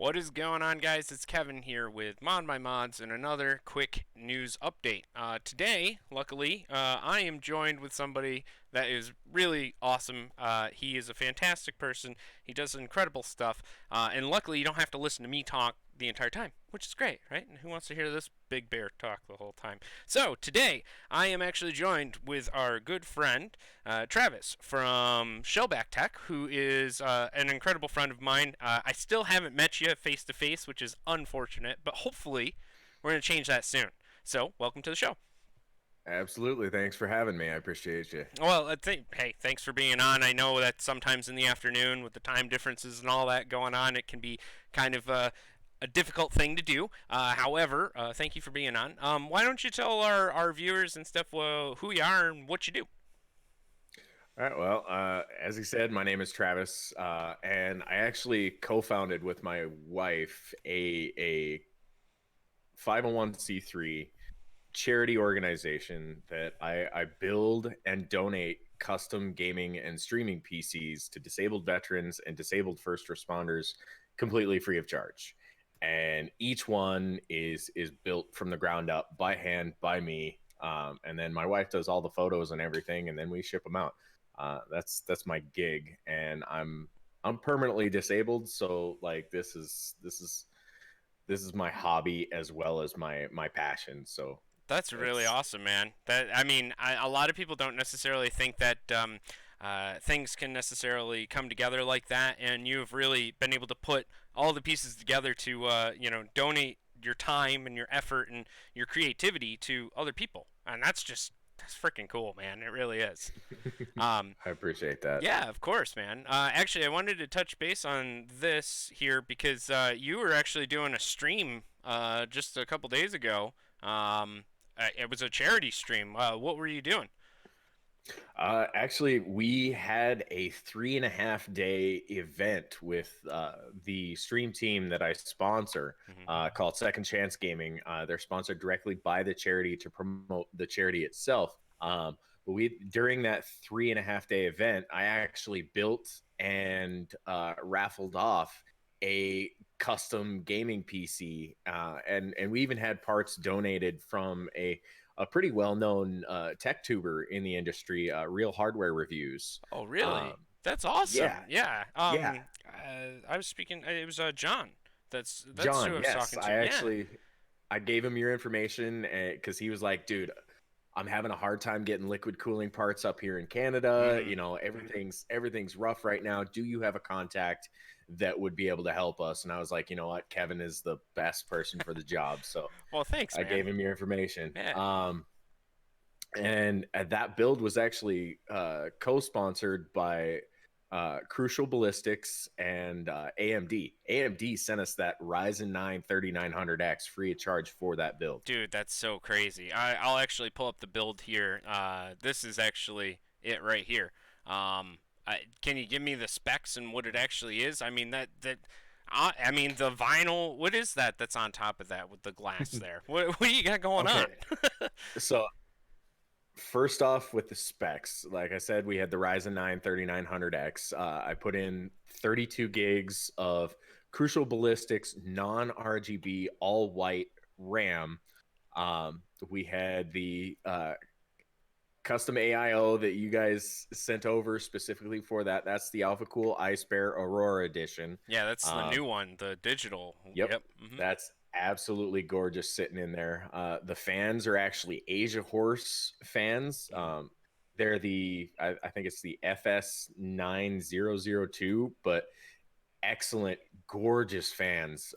What is going on, guys? It's Kevin here with ModMyMods and another quick news update. Today, luckily, I am joined with somebody that is really awesome. He is a fantastic person. He does incredible stuff. And luckily, you don't have to listen to me talk the entire time, which is great, right? And who wants to hear this big bear talk the whole time? So, today, I am actually joined with our good friend, Travis from Shellback Tech, who is an incredible friend of mine. I still haven't met you face to face, which is unfortunate, but hopefully we're going to change that soon. So, welcome to the show. Absolutely. Thanks for having me. I appreciate you. Well, hey, thanks for being on. I know that sometimes in the afternoon, with the time differences and all that going on, it can be kind of a difficult thing to do. However, thank you for being on. Why don't you tell our viewers and stuff who you are and what you do? All right. Well, as he said, my name is Travis, and I actually co-founded with my wife a 501c3 charity organization that I build and donate custom gaming and streaming PCs to disabled veterans and disabled first responders completely free of charge. And each one is built from the ground up by hand by me. And then my wife does all the photos and everything, and then we ship them out. That's my gig, and I'm permanently disabled, so like this is my hobby as well as my passion. So That's really it's awesome, man. That I mean, a lot of people don't necessarily think that things can necessarily come together like that, and you've really been able to put all the pieces together to donate your time and your effort and your creativity to other people, and that's freaking cool, man. It really is. Um, I appreciate that. yeah, of course, man. Actually, I wanted to touch base on this here because you were actually doing a stream just a couple days ago. It was a charity stream. What were you doing? Actually, we had a 3.5 day event with the stream team that I sponsor Hmm. called Second Chance Gaming. They're sponsored directly by the charity to promote the charity itself. But we during that 3.5 day event, I actually built and raffled off a custom gaming PC, and we even had parts donated from a pretty well-known tech tuber in the industry, Real Hardware Reviews. Oh, really? Um, That's awesome. yeah, Yeah. yeah, I was speaking. It was John. That's who I John. was Yes, talking to. Yeah. I gave him your information because he was like, dude, I'm having a hard time getting liquid cooling parts up here in Canada. Hmm. Everything's rough right now. Do you have a contact that would be able to help us? And I was like, you know what, Kevin is the best person for the job. So Well, thanks, I man. gave him your information. Yeah. And that build was actually co-sponsored by Crucial Ballistics and AMD. AMD sent us that Ryzen 9 3900X free of charge for that build. Dude, that's so crazy. I'll actually pull up the build here. This is actually it right here. Can you give me the specs and what it actually is? I mean I mean the vinyl. What is that? That's on top of that with the glass there. What do you got going on? Okay, so first off, with the specs, like I said, we had the Ryzen 9 3900X. I put in 32 gigs of Crucial Ballistics non RGB all white RAM. We had the custom AIO that you guys sent over specifically for that. That's the Alpha Cool Ice Bear Aurora Edition. Yeah, that's the new Um, one, the digital. Yep, Yep. Hmm. that's absolutely gorgeous sitting in there. The fans are actually Asia Horse fans. They're I think it's the FS 9002, but excellent, gorgeous fans.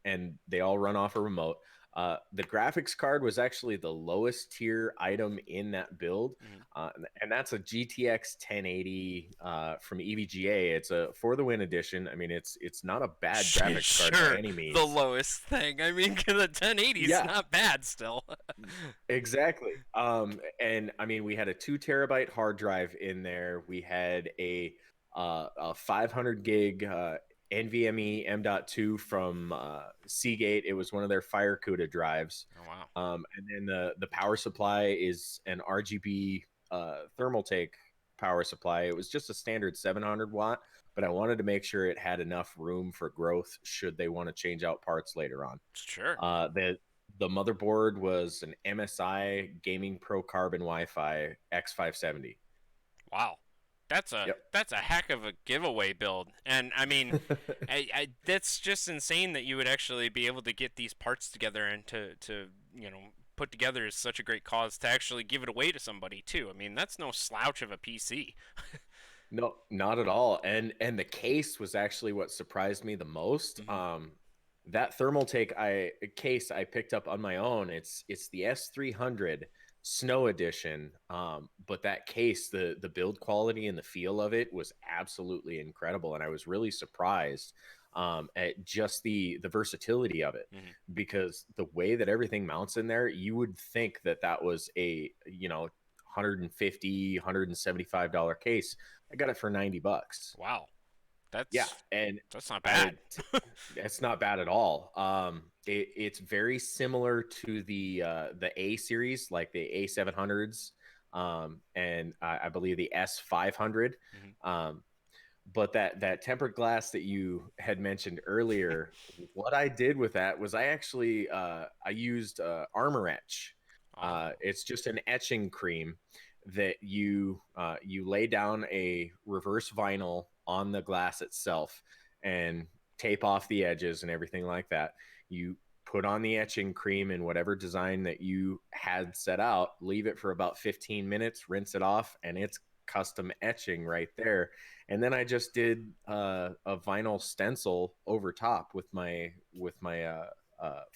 And they all run off a remote. The graphics card was actually the lowest tier item in that build, Hmm. and that's a GTX 1080 from EVGA. It's a for the win edition. I mean, it's not a bad graphics card by Sure, any the means. lowest thing. I mean, the 1080 is Yeah, not bad still. exactly. And I mean, we had a 2 terabyte hard drive in there. We had a 500 gig NVMe M.2 from Seagate. It was one of their Fire CUDA drives. Oh, wow. And then the power supply is an RGB Thermaltake power supply. It was just a standard 700 watt, but I wanted to make sure it had enough room for growth should they want to change out parts later on. Sure. The motherboard was an MSI Gaming Pro Carbon Wi-Fi X570. Wow. Yep. That's a heck of a giveaway build. And I mean, that's just insane that you would actually be able to get these parts together and to put together is such a great cause to actually give it away to somebody too. I mean, that's no slouch of a PC. No, not at all. And the case was actually what surprised me the most. Hmm. That thermal take I case I picked up on my own. It's the S300 Snow Edition. But that case, the build quality and the feel of it was absolutely incredible, and I was really surprised at just the versatility of it, Hmm. because the way that everything mounts in there, you would think that that was a 150 $175 case. I got it for $90. Wow. Yeah, That's and that's not I bad. it's not bad at all. It's very similar to the A series, like the A700s, and I believe the S500. Hmm. Um, but that tempered glass that you had mentioned earlier, what I did with that was I actually I used Armor Etch. Oh. It's just an etching cream that you lay down a reverse vinyl on the glass itself and tape off the edges and everything like that. You put on the etching cream in whatever design that you had set out, leave it for about 15 minutes, rinse it off, and it's custom etching right there. And then I just did a vinyl stencil over top with my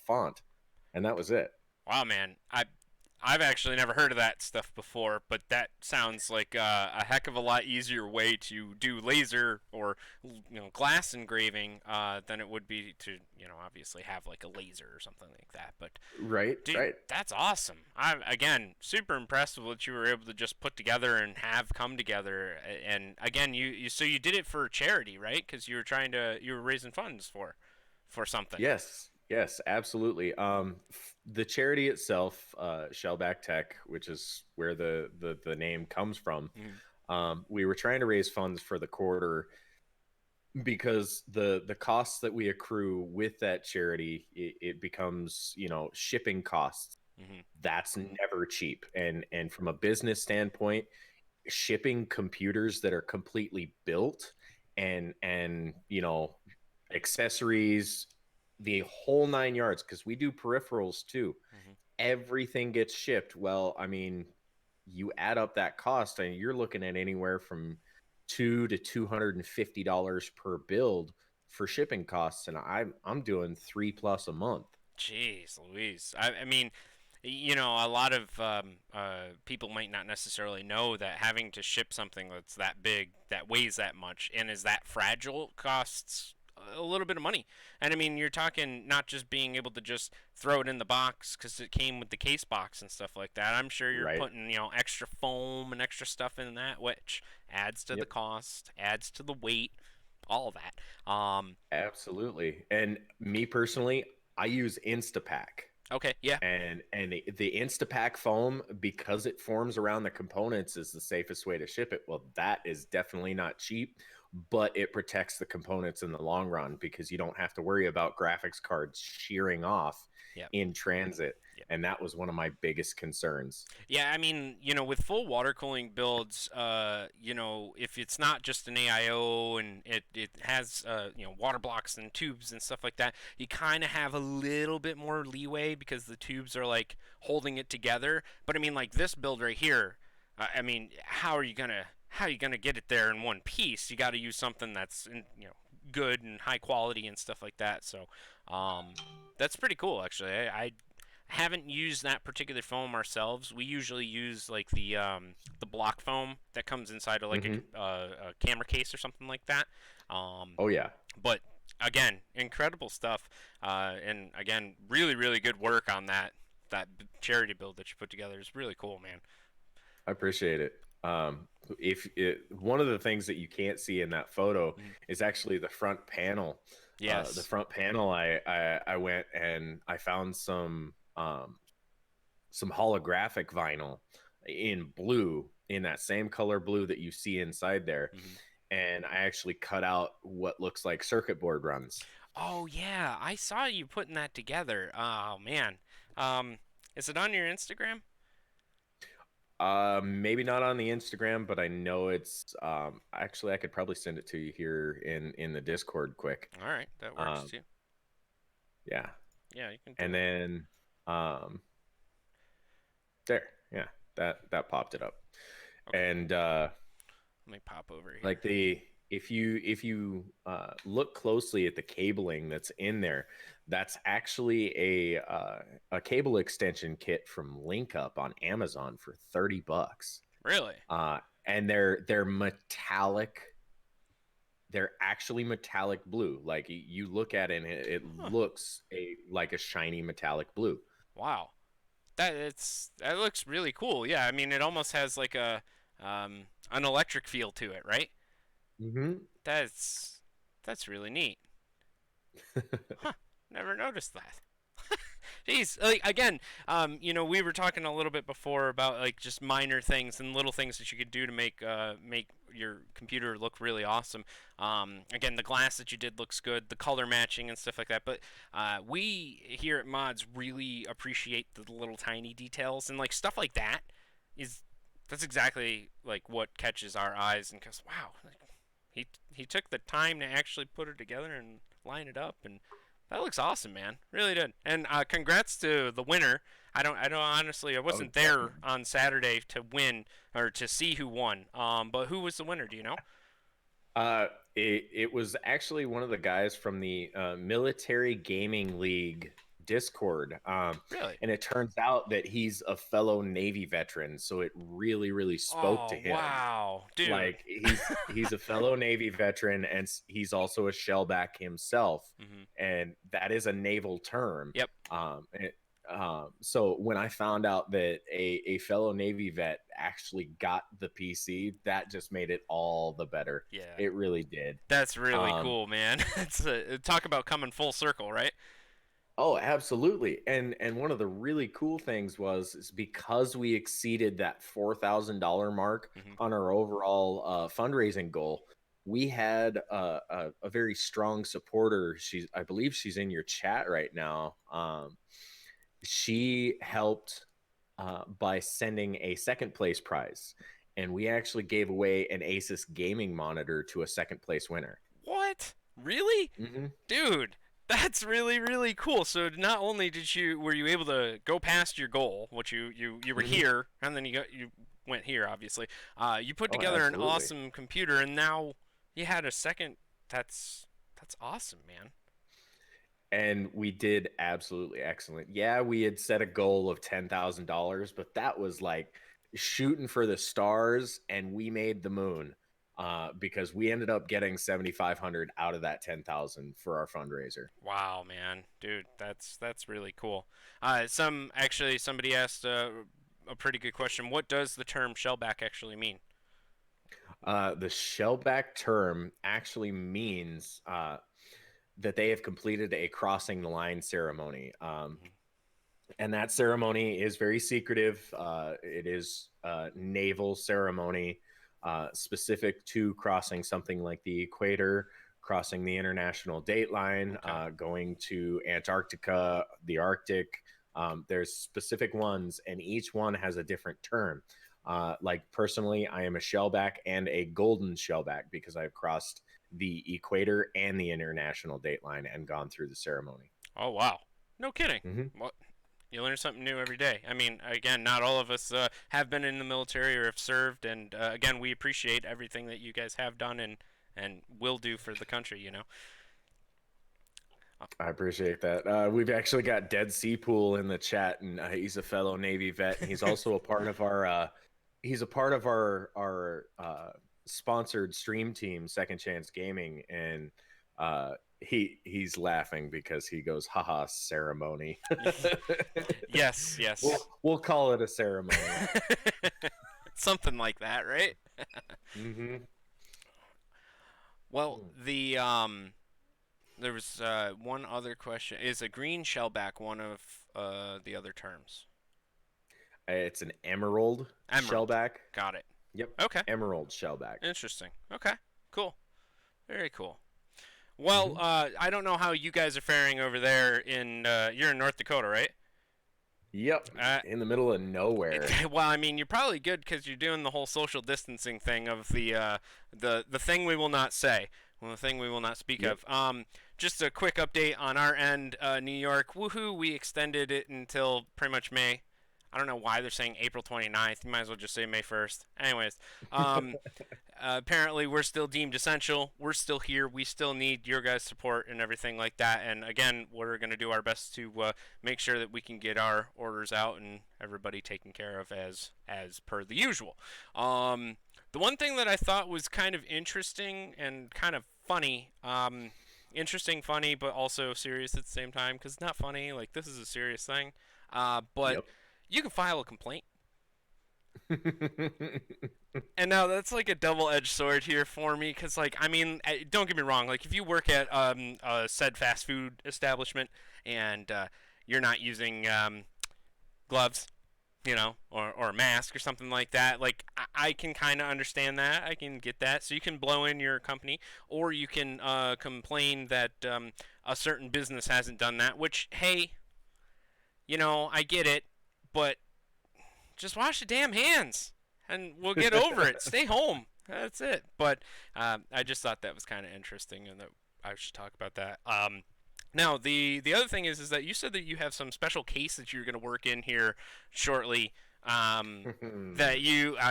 font, and that was it. Wow, man. I've actually never heard of that stuff before, but that sounds like a heck of a lot easier way to do laser or glass engraving than it would be to obviously have like a laser or something like that. But Right, dude, right. that's awesome. I'm again super impressed with what you were able to just put together and have come together. And again, you did it for charity, right? Because you were raising funds for something. Yes, yes, absolutely. The charity itself, Shellback Tech, which is where the name comes from, Mhm. we were trying to raise funds for the quarter because the costs that we accrue with that charity, it becomes shipping costs. Mhm. That's never cheap, and from a business standpoint, shipping computers that are completely built and accessories, the whole 9 yards, because we do peripherals too, Mhm. everything gets shipped. Well, I mean, you add up that cost and you're looking at anywhere from $200 to $250 per build for shipping costs, and I'm doing 3 plus a month. Jeez, Louise. I mean, a lot of people might not necessarily know that having to ship something that's that big, that weighs that much, and is that fragile costs a little bit of money. And I mean, you're talking not just being able to just throw it in the box because it came with the case box and stuff like that. I'm sure you're Right. putting, extra foam and extra stuff in that, which adds to the Yep. cost, adds to the weight, all of that. Absolutely. And me personally, I use Instapack. Okay, yeah. And the Instapack foam, because it forms around the components, is the safest way to ship it. Well, that is definitely not cheap, but it protects the components in the long run because you don't have to worry about graphics cards shearing off Yeah. in transit. And that was one of my biggest concerns. Yeah, I mean, with full water cooling builds, if it's not just an AIO and it has, water blocks and tubes and stuff like that, you kind of have a little bit more leeway because the tubes are like holding it together. But I mean, like this build right here, I mean, how are you gonna get it there in one piece? You got to use something that's good and high quality and stuff like that. So, that's pretty cool actually. I haven't used that particular foam ourselves. We usually use like the block foam that comes inside of like Hmm. a camera case or something like that. Um, Oh, yeah. but again, incredible stuff, and again, really really good work on that charity build that you put together. It's really cool, man. I appreciate it. If one of the things that you can't see in that photo Mhm. is actually the front panel. The Yes. front panel, I went and I found some holographic vinyl in blue, in that same color blue that you see inside there, Hmm. and I actually cut out what looks like circuit board runs. Oh yeah, I saw you putting that together. Oh man. Um, is it on your Instagram? Maybe not on the Instagram, but I know it's actually I could probably send it to you here in the Discord quick. All right, that works Um, too. yeah, Yeah, you can do and it. then um, there, yeah, that popped it up, Okay, and let me pop over like here. the if you look closely at the cabling that's in there, that's actually a cable extension kit from LinkUp on Amazon for $30. Really? Uh, and they're metallic. They're actually metallic blue. Like you look at it and it Huh. looks like a shiny metallic blue. Wow. That looks really cool. Yeah, I mean it almost has like a an electric feel to it, right? Hmm. That's that's really neat. Huh. Never noticed that. Jeez, like again, we were talking a little bit before about like just minor things and little things that you could do to make your computer look really awesome. Again, the glass that you did looks good, the color matching and stuff like that. But we here at Mods really appreciate the little tiny details and like stuff like that is that's exactly like what catches our eyes and goes, wow, like, he took the time to actually put it together and line it up and that looks awesome, man. Really did. And congrats to the winner. I don't honestly, I Oh, wasn't there definitely. on Saturday to win or to see who won. But who was the winner? Do you know? Uh, it was actually one of the guys from the Military Gaming League Discord. Really? And it turns out that he's a fellow Navy veteran, so it really, really spoke to Oh him. wow, dude. Like he's a fellow Navy veteran, and he's also a shellback himself, Hmm. and that is a naval term. Yep. So when I found out that a fellow Navy vet actually got the PC, that just made it all the better. Yeah. It really did. That's really Um, cool, man. It's talk about coming full circle, right? Oh, absolutely. And one of the really cool things was is because we exceeded that $4,000 mark Hmm. on our overall fundraising goal, we had a very strong supporter. I believe she's in your chat right now. She helped by sending a second place prize, and we actually gave away an Asus gaming monitor to a second place winner. What? Really? Hmm. Dude, that's really really cool. So not only did you were you able to go past your goal, which you were Hmm. here, and then you went here, obviously. You put Oh, together an absolutely. awesome computer, and now you had a second. That's awesome, man. And we did absolutely excellent. Yeah, we had set a goal of $10,000, but that was like shooting for the stars, and we made the moon because we ended up getting 7,500 out of that 10,000 for our fundraiser. Wow, man, dude, that's really cool. Somebody asked a pretty good question. What does the term shellback actually mean? The shellback term actually means that they have completed a crossing the line ceremony. Mhm. And that ceremony is very secretive. It is a naval ceremony specific to crossing something like the equator, crossing the international date line, Okay. going to Antarctica, the Arctic. There's specific ones, and each one has a different term. Like personally, I am a shellback and a golden shellback because I've crossed the equator and the international date line and gone through the ceremony. Oh wow. No kidding. Mm-hmm. What? You learn something new every day. I mean, again, not all of us have been in the military or have served, and again, we appreciate everything that you guys have done and will do for the country. Uh, I appreciate that. We've actually got Dead Sea Pool in the chat, and he's a fellow Navy vet, and he's also a part of our sponsored stream team, Second Chance Gaming, and he's laughing because he goes, "Haha, ceremony." yes, yes. We'll call it a ceremony. Something like that, right? Hmm. Well, there was one other question. Is a green shellback one of the other terms? It's an emerald Emerald. shellback. Got it. Yep. Okay. Emerald shellback. Interesting. Okay. Cool. Very cool. Well, Hmm. I don't know how you guys are faring over there in you're in North Dakota, right? Yep. Uh, In the middle of nowhere. well, I mean, you're probably good because you're doing the whole social distancing thing of the thing we will not say, well, the thing we will not speak Yep. of. Just a quick update on our end, New York. Woohoo! We extended it until pretty much May. I don't know why they're saying April 29th. You might as well just say May 1st. Anyways, um, apparently we're still deemed essential. We're still here. We still need your guys' support and everything like that. And again, we're going to do our best to make sure that we can get our orders out and everybody taken care of as per the usual. The one thing that I thought was kind of interesting and kind of funny, interesting, funny, but also serious at the same time because it's not funny. Like this is a serious thing, but Yep. you can file a complaint. And now that's like a double-edged sword here for me, because like I mean, don't get me wrong. Like if you work at said fast food establishment and you're not using gloves, or a mask or something like that, like I can kind of understand that. I can get that. So you can blow in your company, or you can complain that a certain business hasn't done that. Which hey, I get it, but just wash the damn hands and we'll get over it. Stay home. That's it. But I just thought that was kind of interesting and that I should talk about that. Now, the other thing is that you said that you have some special case that you're going to work in here shortly. I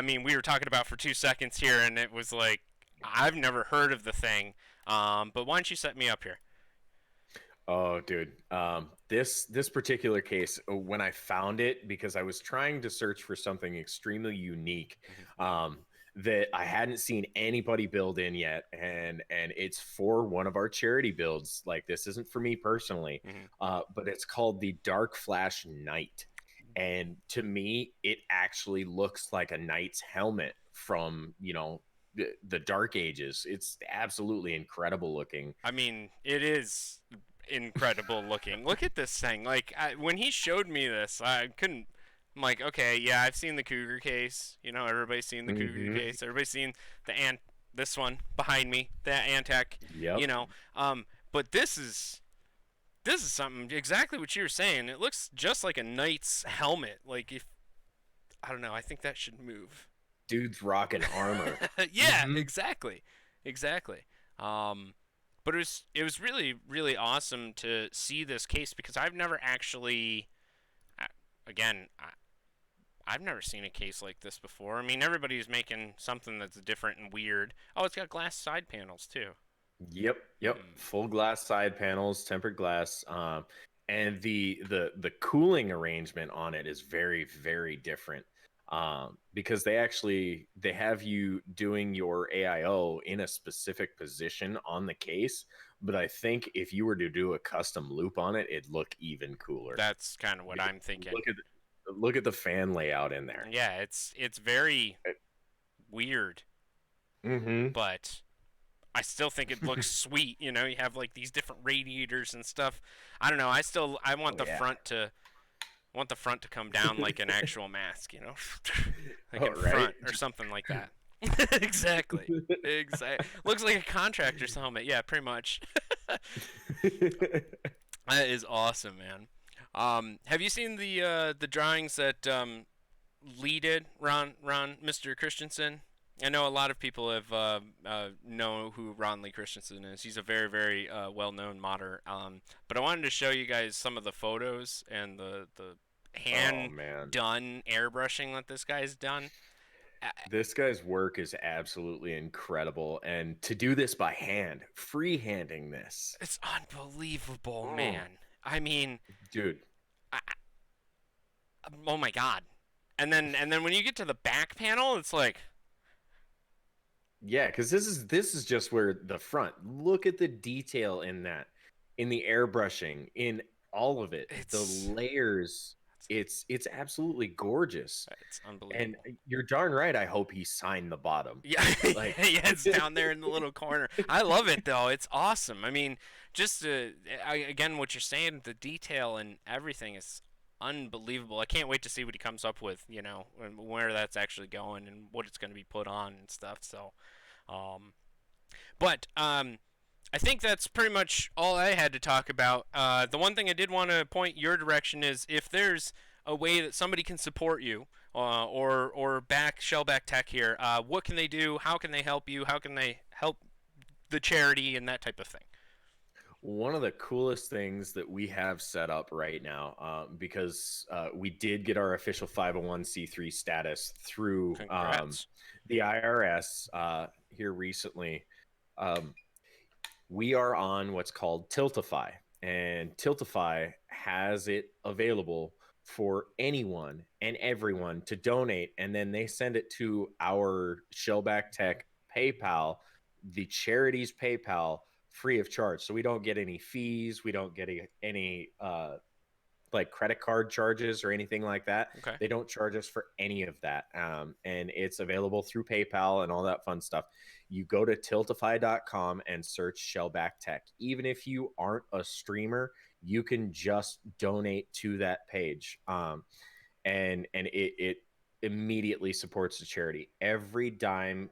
mean, we were talking about for 2 seconds here, and it was like, I've never heard of the thing. But why don't you set me up here? Oh, dude. This particular case, when I found it, because I was trying to search for something extremely unique, that I hadn't seen anybody build in yet, and it's for one of our charity builds. Like this isn't for me personally, Mm-hmm. but it's called the Dark Flash Knight, and to me, it actually looks like a knight's helmet from the Dark Ages. It's absolutely incredible looking. I mean, it is incredible looking. Look at this thing. Like when he showed me this, I couldn't. I'm like, okay, yeah, I've seen the Cougar case. Everybody's seen the Cougar Hmm. case. Everybody's seen the ant. This one behind me, that Antec. Yep. You know, but this is something exactly what you were saying. It looks just like a knight's helmet. Like if I don't know, I think that should move. Dude's rocking armor. Yeah, Hmm. exactly, exactly. Um, but it was really really awesome to see this case because I've never actually, again, I've never seen a case like this before. I mean, everybody's making something that's different and weird. Oh, it's got glass side panels too. Yep, yep. Hmm. Full glass side panels, tempered glass. And the cooling arrangement on it is very, very different. Because they have you doing your AIO in a specific position on the case. But I think if you were to do a custom loop on it, it'd look even cooler. That's kind of what Because I'm thinking. look at the fan layout in there. Yeah, it's very weird, Mm-hmm. but I still think it looks sweet. You have like these different radiators and stuff. I don't know. I want Oh the yeah. front to come down like an actual mask. Like Oh in right. front or something like that. Exactly. Exactly. Looks like a contractor's helmet. Yeah, pretty much. That is awesome, man. Have you seen the drawings that Lee did, Mr. Christensen? I know a lot of people have know who Ron Lee Christensen is. He's a very, very well-known modder. But I wanted to show you guys some of the photos and the Oh hand man. done airbrushing that this guy's done. Uh, This guy's work is absolutely incredible. And to do this by hand, freehanding this, It's unbelievable, mm, man. I mean, dude. oh my God. And then when you get to the back panel, it's like Yeah, because this is just where the front. Look at the detail in that, in the airbrushing, in all of it, the it's layers. It's absolutely gorgeous. it's And unbelievable. you're darn right. I hope he signed the bottom. Yeah, Like, yeah, it's down there in the little corner. I love it though. It's awesome. I mean, just again, what you're saying, the detail and everything is unbelievable. I can't wait to see what he comes up with, you know, and where that's actually going and what it's going to be put on and stuff. So, um, but I think that's pretty much all I had to talk about. The one thing I did want to point your direction is if there's a way that somebody can support you or back Shellback Tech here, what can they do? How can they help you? How can they help the charity and that type of thing? One of the coolest things that we have set up right now, because we did get our official 501c3 status through Congrats. the IRS here recently. Um, we are on what's called Tiltify, and Tiltify has it available for anyone and everyone to donate, and then they send it to our Shellback Tech PayPal, the charity's PayPal, free of charge. So we don't get any fees, we don't get any like credit card charges or anything like that. Okay. They don't charge us for any of that. And it's available through PayPal and all that fun stuff. You go to tiltify.com and search Shellback Tech. Even if you aren't a streamer, you can just donate to that page. And it immediately supports the charity. Every dime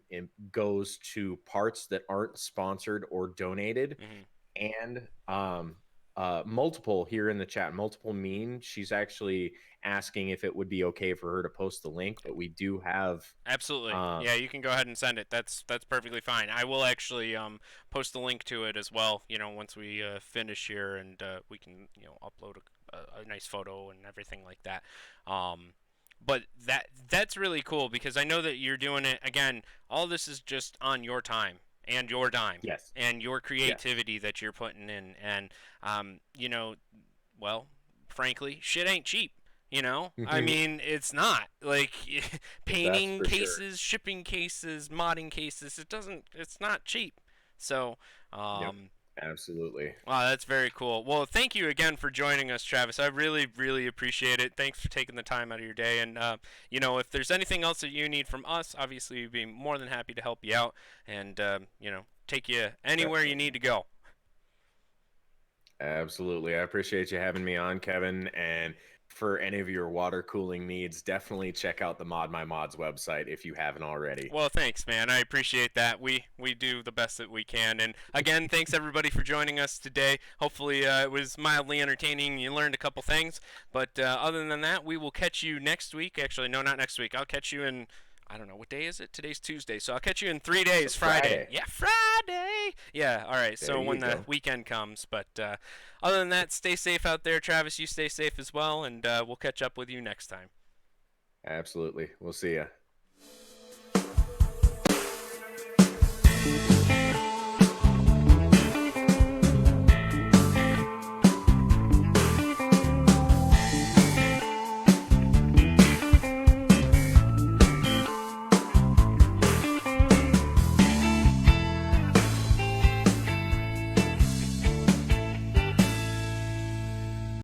goes to parts that aren't sponsored or donated. Hmm. And multiple here in the chat, multiple mean, she's actually asking if it would be okay for her to post the link, but we do have Absolutely. um Yeah, you can go ahead and send it. That's perfectly fine. I will actually post a link to it as well. You know, once we finish here and we can upload a nice photo and everything like that. Um, but that's really cool because I know that you're doing it again. All this is just on your time and your dime yes, and your yes. creativity that you're putting in. And you know, well, frankly, shit ain't cheap. You know, I mean, it's not like That's painting for sure. cases, shipping cases, modding cases. It's not cheap. So, Yep, um, absolutely. wow, that's very cool. Well, thank you again for joining us, Travis. I really, really appreciate it. Thanks for taking the time out of your day. And, if there's anything else that you need from us, obviously, we'd be more than happy to help you out and, take you anywhere you need Definitely. to go. Absolutely. I appreciate you having me on, Kevin. And for any of your water cooling needs, definitely check out the ModMyMods website if you haven't already. Well, thanks, man. I appreciate that. We do the best that we can. And again, thanks everybody for joining us today. Hopefully, it was mildly entertaining. You learned a couple things. But other than that, we will catch you next week. Actually, no, not next week. I'll catch you in. I don't know what day is it. Today's Tuesday, so I'll catch you in 3 days. Friday. Friday. Yeah, Friday. Yeah. All right. There So you when the go. weekend comes, but other than that, stay safe out there, Travis. You stay safe as well, and we'll catch up with you next time. Absolutely. We'll see you.